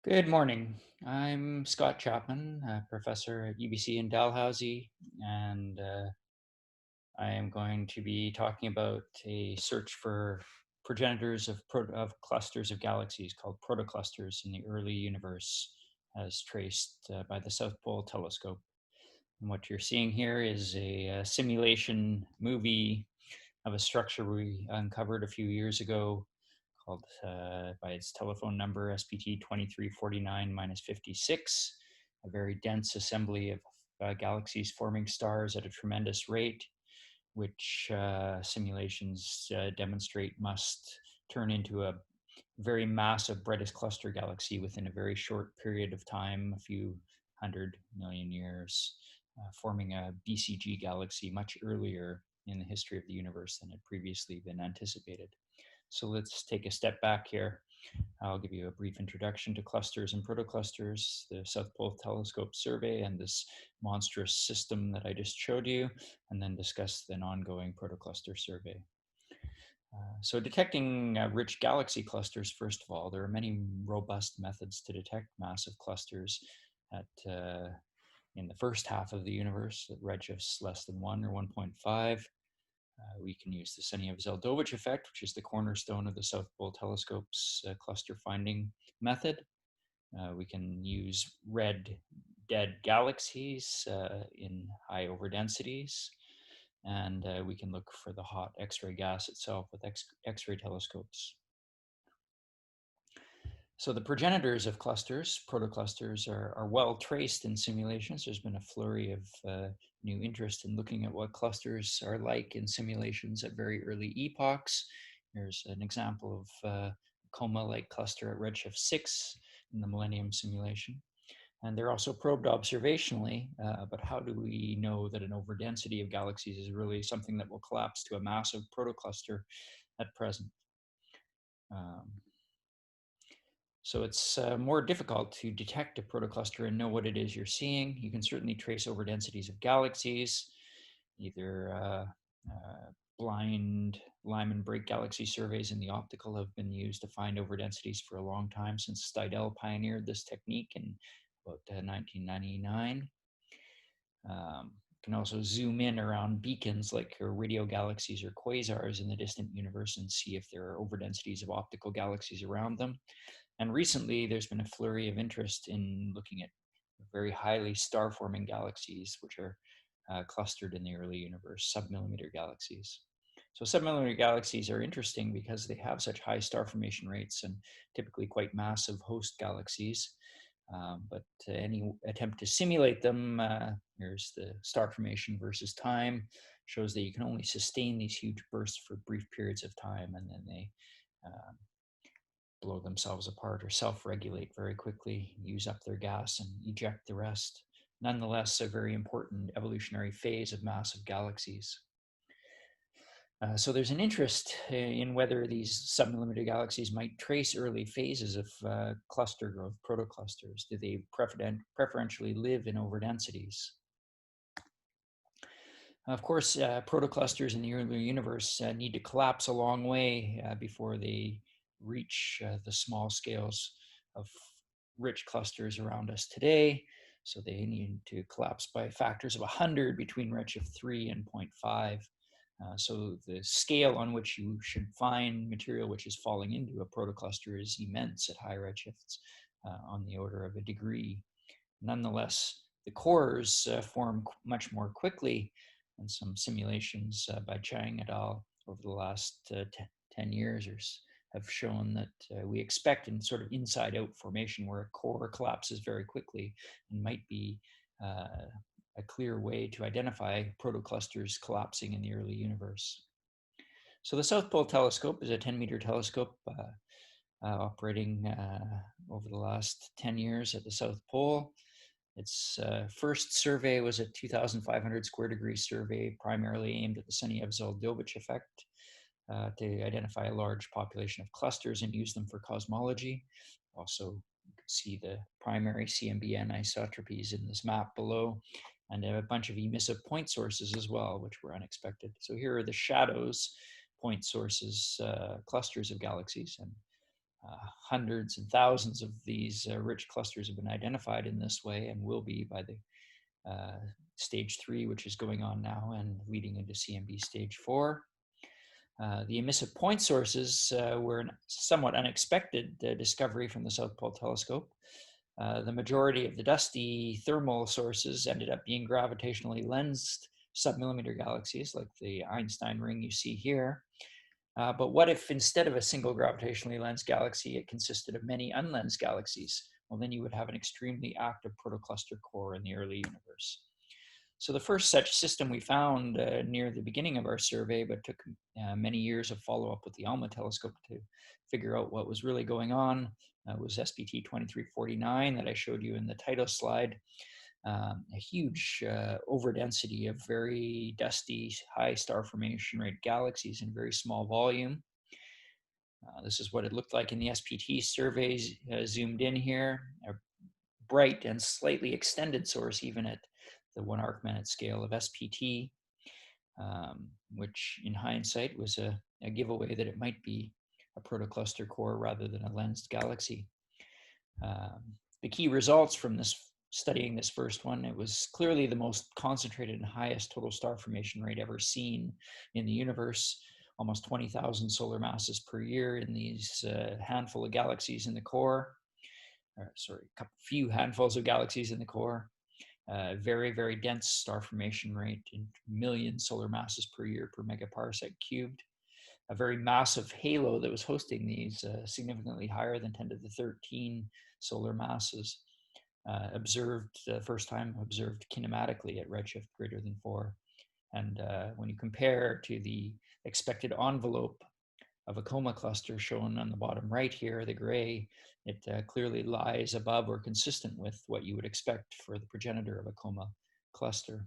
Good morning. I'm Scott Chapman, a professor at UBC in Dalhousie, and I am going to be talking about a search for progenitors of clusters of galaxies called protoclusters in the early universe, as traced by the South Pole Telescope. And what you're seeing here is a simulation movie of a structure we uncovered a few years ago called by its telephone number SPT 2349 56, a very dense assembly of galaxies forming stars at a tremendous rate, which simulations demonstrate must turn into a very massive brightest cluster galaxy within a very short period of time, a few 100 million years, forming a BCG galaxy much earlier in the history of the universe than had previously been anticipated. So let's take a step back here. I'll give you a brief introduction to clusters and protoclusters, the South Pole Telescope survey, and this monstrous system that I just showed you, and then discuss an ongoing protocluster survey. So detecting rich galaxy clusters, first of all, there are many robust methods to detect massive clusters in the first half of the universe at redshifts less than 1 or 1.5. We can use the Sunyaev-Zeldovich effect, which is the cornerstone of the South Pole Telescope's cluster finding method. We can use red dead galaxies in high overdensities, and we can look for the hot X-ray gas itself with X-ray telescopes. So the progenitors of clusters, protoclusters, are well traced in simulations. There's been a flurry of new interest in looking at what clusters are like in simulations at very early epochs. Here's an example of coma-like cluster at redshift 6 in the Millennium simulation. And they're also probed observationally, but how do we know that an overdensity of galaxies is really something that will collapse to a massive protocluster at present? Um, So it's more difficult to detect a protocluster and know what it is you're seeing. You can certainly trace overdensities of galaxies, either blind Lyman break galaxy surveys in the optical have been used to find overdensities for a long time, since Steidel pioneered this technique in about 1999. You can also zoom in around beacons like radio galaxies or quasars in the distant universe and see if there are overdensities of optical galaxies around them. And recently, there's been a flurry of interest in looking at very highly star-forming galaxies, which are clustered in the early universe, submillimeter galaxies. So submillimeter galaxies are interesting because they have such high star formation rates and typically quite massive host galaxies. But any attempt to simulate them, here's the star formation versus time, shows that you can only sustain these huge bursts for brief periods of time, and then they uh, blow themselves apart or self-regulate very quickly, use up their gas and eject the rest. Nonetheless, a very important evolutionary phase of massive galaxies. So there's an interest in whether these submillimeter galaxies might trace early phases of cluster growth, protoclusters. Do they preferentially live in overdensities? Of course, protoclusters in the earlier universe need to collapse a long way before they reach the small scales of rich clusters around us today. So they need to collapse by factors of 100 between redshift 3 and zero 0.5. So the scale on which you should find material which is falling into a protocluster is immense at high redshifts, on the order of a degree. Nonetheless, the cores form much more quickly, and some simulations by Chang et al. Over the last 10 years have shown that we expect in sort of inside out formation where a core collapses very quickly and might be a clear way to identify protoclusters collapsing in the early universe. So the South Pole Telescope is a 10-meter telescope operating over the last 10 years at the South Pole. Its first survey was a 2,500 square degree survey, primarily aimed at the Sunyaev-Zeldovich effect to identify a large population of clusters and use them for cosmology. Also, you can see the primary CMB anisotropies in this map below, and a bunch of emissive point sources as well, which were unexpected. So here are the shadows point sources, clusters of galaxies, and Hundreds and thousands of these rich clusters have been identified in this way and will be by the stage 3, which is going on now and leading into CMB stage 4. The emissive point sources were a somewhat unexpected discovery from the South Pole Telescope. The majority of the dusty thermal sources ended up being gravitationally lensed submillimeter galaxies, like the Einstein ring you see here. But what if instead of a single gravitationally lensed galaxy, it consisted of many unlensed galaxies? Well, then you would have an extremely active protocluster core in the early universe. So the first such system we found near the beginning of our survey, but took many years of follow-up with the ALMA telescope to figure out what was really going on, was SPT 2349 that I showed you in the title slide. A huge overdensity of very dusty, high star formation rate galaxies in very small volume. This is what it looked like in the SPT surveys, zoomed in here. A bright and slightly extended source, even at the 1 arc-minute scale of SPT, which in hindsight was a giveaway that it might be a protocluster core rather than a lensed galaxy. The key results from studying this first one, it was clearly the most concentrated and highest total star formation rate ever seen in the universe, almost 20,000 solar masses per year in these handful of galaxies in the core. A few handfuls of galaxies in the core. Very, very dense star formation rate in million solar masses per year per megaparsec cubed. A very massive halo that was hosting these, significantly higher than 10 to the 13 solar masses. First time observed kinematically at redshift greater than 4. And when you compare to the expected envelope of a coma cluster shown on the bottom right here, the gray, it clearly lies above or consistent with what you would expect for the progenitor of a coma cluster.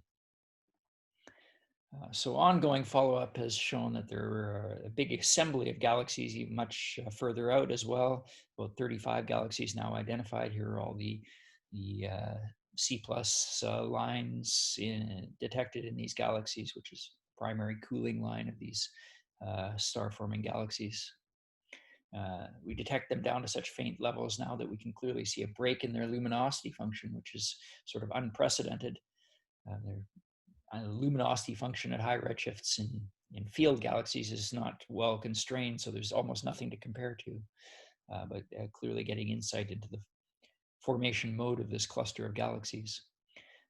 So ongoing follow-up has shown that there are a big assembly of galaxies even much further out as well. About 35 galaxies now identified. Here are all the C+ lines detected in these galaxies, which is primary cooling line of these star-forming galaxies. We detect them down to such faint levels now that we can clearly see a break in their luminosity function, which is sort of unprecedented. Their luminosity function at high redshifts in field galaxies is not well constrained, so there's almost nothing to compare to, but clearly getting insight into the formation mode of this cluster of galaxies.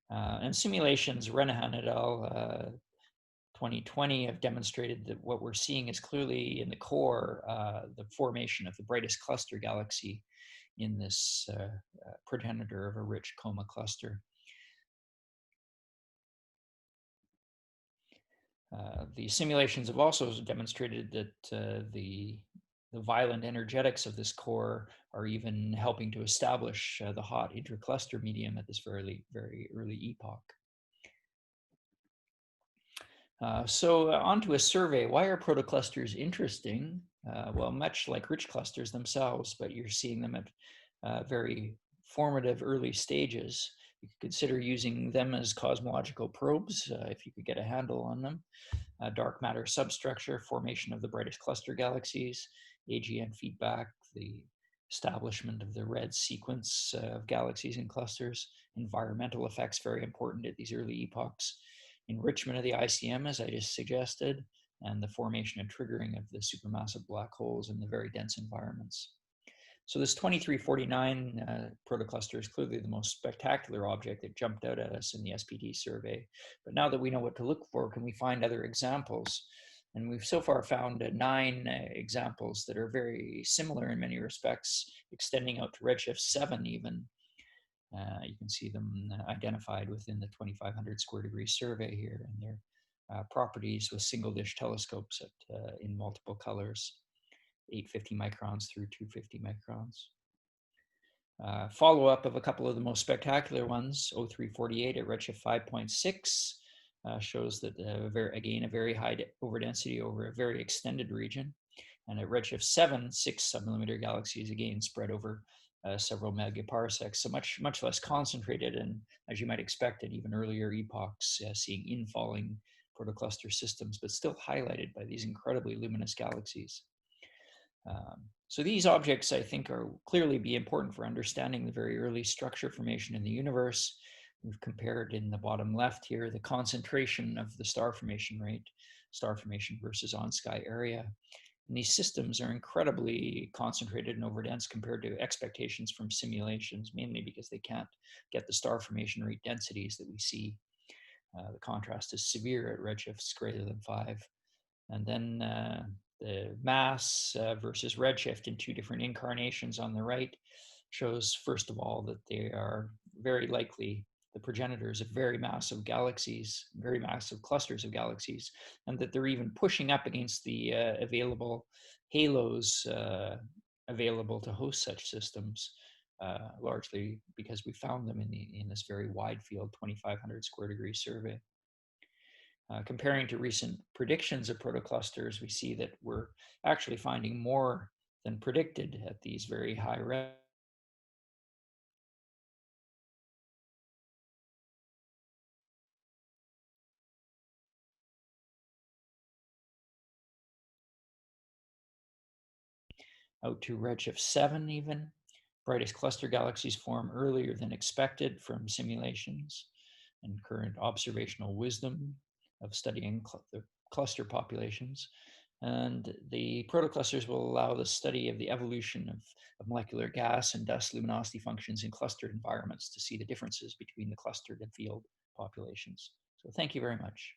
And simulations, Renahan et al. 2020 have demonstrated that what we're seeing is clearly in the core, the formation of the brightest cluster galaxy in this progenitor of a rich coma cluster. The simulations have also demonstrated that the violent energetics of this core are even helping to establish the hot intercluster medium at this very, very early epoch. So onto a survey. Why are protoclusters interesting? Well, much like rich clusters themselves, but you're seeing them at very formative early stages. You could consider using them as cosmological probes if you could get a handle on them. Dark matter substructure, formation of the brightest cluster galaxies, AGN feedback, the establishment of the red sequence of galaxies and clusters, environmental effects, very important at these early epochs, enrichment of the ICM, as I just suggested, and the formation and triggering of the supermassive black holes in the very dense environments. So this 2349 protocluster is clearly the most spectacular object that jumped out at us in the SPT survey. But now that we know what to look for, can we find other examples? And we've so far found 9 examples that are very similar in many respects, extending out to redshift 7 even. You can see them identified within the 2500 square degree survey here, and their properties with single dish telescopes in multiple colors, 850 microns through 250 microns. Follow-up of a couple of the most spectacular ones, 0348 at redshift 5.6 shows that, again, a very high overdensity over a very extended region. And at redshift 7, 6 submillimeter galaxies, again, spread over several megaparsecs, so much less concentrated, and as you might expect at even earlier epochs, seeing infalling protocluster systems, but still highlighted by these incredibly luminous galaxies. So these objects, I think, are clearly be important for understanding the very early structure formation in the universe. We've compared in the bottom left here the concentration of the star formation rate, star formation versus on-sky area. And these systems are incredibly concentrated and overdense compared to expectations from simulations, mainly because they can't get the star formation rate densities that we see. The contrast is severe at redshifts greater than 5. And then the mass versus redshift in two different incarnations on the right shows, first of all, that they are very likely the progenitors of very massive galaxies, very massive clusters of galaxies, and that they're even pushing up against the available halos available to host such systems, largely because we found them in this very wide field 2,500 square degree survey. Comparing to recent predictions of protoclusters, we see that we're actually finding more than predicted at these very high red. Out to redshift 7 even. Brightest cluster galaxies form earlier than expected from simulations and current observational wisdom of studying the cluster populations. And the protoclusters will allow the study of the evolution of molecular gas and dust luminosity functions in clustered environments to see the differences between the clustered and field populations. So thank you very much.